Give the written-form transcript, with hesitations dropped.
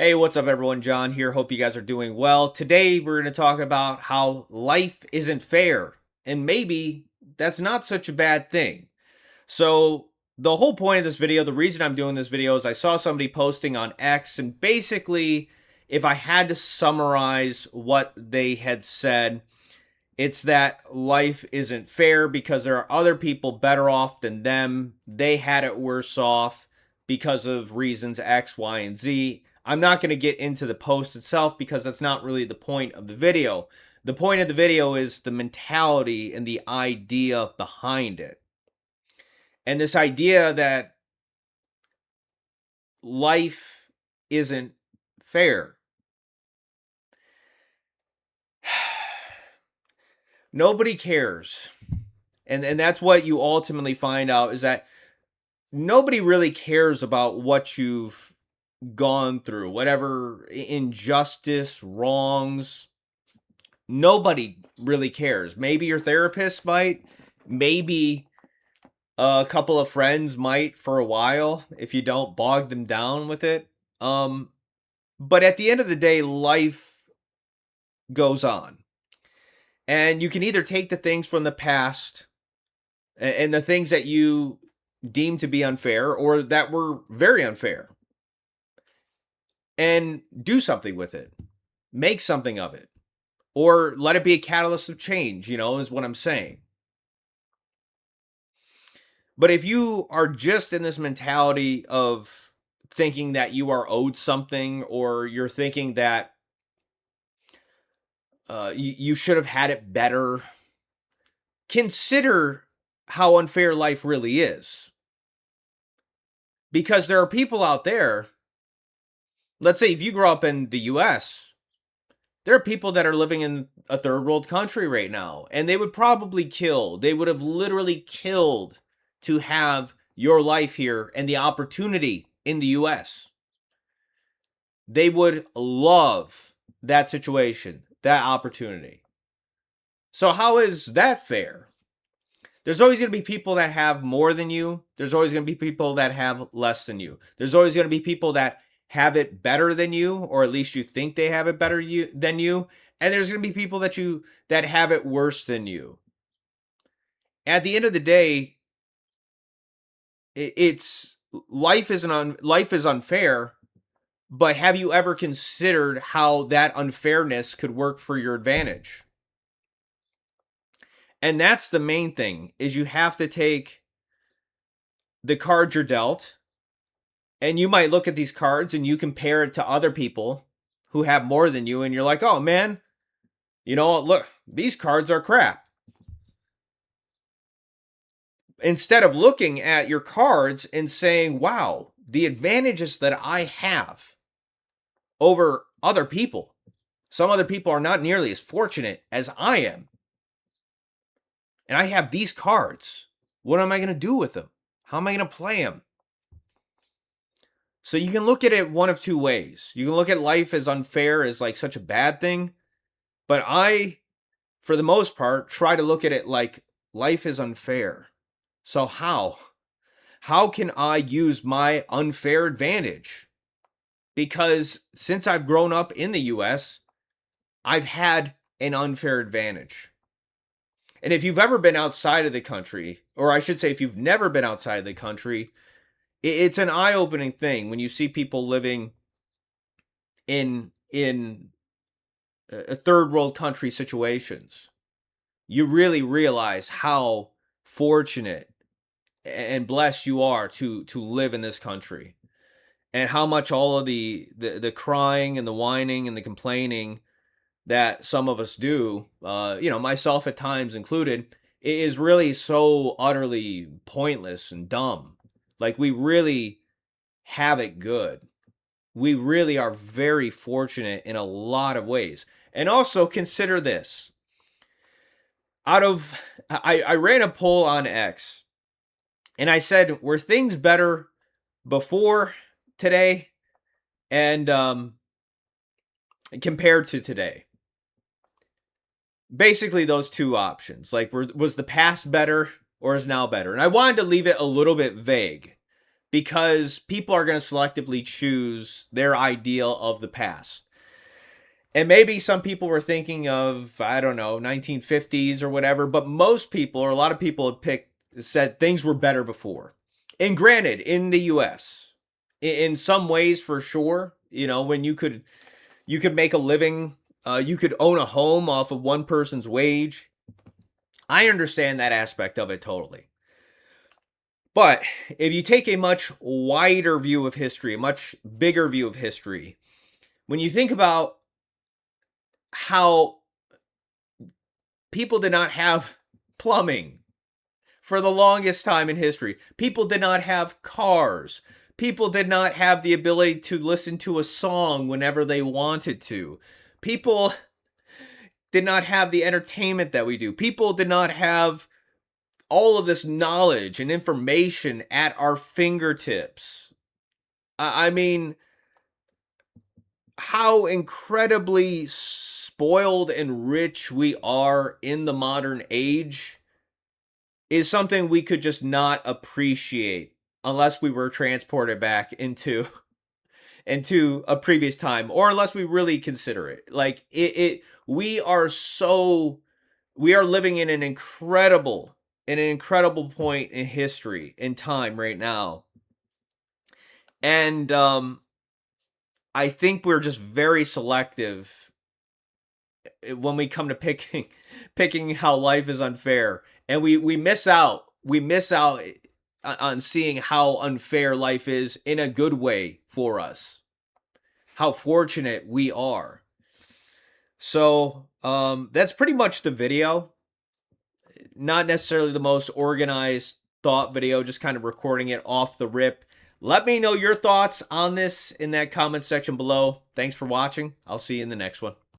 Hey, what's up, everyone? John here. Hope you guys are doing well. Today, we're going to talk about how life isn't fair, and maybe that's not such a bad thing. So, the whole point of this video, the reason I'm doing this video is I saw somebody posting on X, and basically, if I had to summarize what they had said, it's that life isn't fair because there are other people better off than them. They had it worse off because of reasons X, Y, and Z. I'm not going to get into the post itself because that's not really the point of the video. The point of the video is the mentality and the idea behind it. And this idea that life isn't fair. Nobody cares. And that's what you ultimately find out is that nobody really cares about what you've gone through, whatever injustice, wrongs. Nobody really cares. Maybe your therapist might, maybe a couple of friends might for a while if you don't bog them down with it. But at the end of the day, life goes on. And you can either take the things from the past and the things that you deem to be unfair or that were very unfair and do something with it, make something of it, or let it be a catalyst of change, is what I'm saying. But if you are just in this mentality of thinking that you are owed something, or you're thinking that you should have had it better, consider how unfair life really is. Because there are people out there, let's say if you grow up in the US, there are people that are living in a third world country right now, and they would probably kill. They would have literally killed to have your life here and the opportunity in the US. They would love that situation, that opportunity. So how is that fair? There's always going to be people that have more than you. There's always going to be people that have less than you. There's always going to be people that have it better than you, or at least you think they have it better than you. And there's going to be people that have it worse than you. At the end of the day, it's life is unfair. But have you ever considered how that unfairness could work for your advantage? And that's the main thing, is you have to take the cards you're dealt, and you might look at these cards and you compare it to other people who have more than you, and you're like, oh man, look, these cards are crap. Instead of looking at your cards and saying, wow, the advantages that I have over other people. Some other people are not nearly as fortunate as I am. And I have these cards. What am I going to do with them? How am I going to play them? So you can look at it one of two ways. You can look at life as unfair as like such a bad thing. But I, for the most part, try to look at it like life is unfair. So how? How can I use my unfair advantage? Because since I've grown up in the US, I've had an unfair advantage. And if you've ever been outside of the country, or I should say, if you've never been outside of the country, it's an eye-opening thing when you see people living in a third world country situations. You really realize how fortunate and blessed you are to live in this country, and how much all of the crying and the whining and the complaining that some of us do, myself at times included, is really so utterly pointless and dumb. Like, we really have it good. We really are very fortunate in a lot of ways. And also consider this. I ran a poll on X, and I said, were things better before today and compared to today? Basically those two options. Like, was the past better or is now better? And I wanted to leave it a little bit vague because people are going to selectively choose their ideal of the past. And maybe some people were thinking of, I don't know, 1950s or whatever, but most people, or a lot of people have said things were better before. And granted, in the US, in some ways for sure, when you could make a living, you could own a home off of one person's wage. I understand that aspect of it totally. But if you take a much wider view of history, a much bigger view of history, when you think about how people did not have plumbing for the longest time in history, people did not have cars, people did not have the ability to listen to a song whenever they wanted to, people did not have the entertainment that we do, people did not have all of this knowledge and information at our fingertips. I mean, how incredibly spoiled and rich we are in the modern age is something we could just not appreciate unless we were transported back into a previous time, or unless we really consider it. Like we are living in an incredible point in history, in time right now. And I think we're just very selective when we come to picking how life is unfair, and we miss out on seeing how unfair life is in a good way for us, how fortunate we are. So that's pretty much the video. Not necessarily the most organized thought video, just kind of recording it off the rip. Let me know your thoughts on this in that comment section below. Thanks for watching. I'll see you in the next one.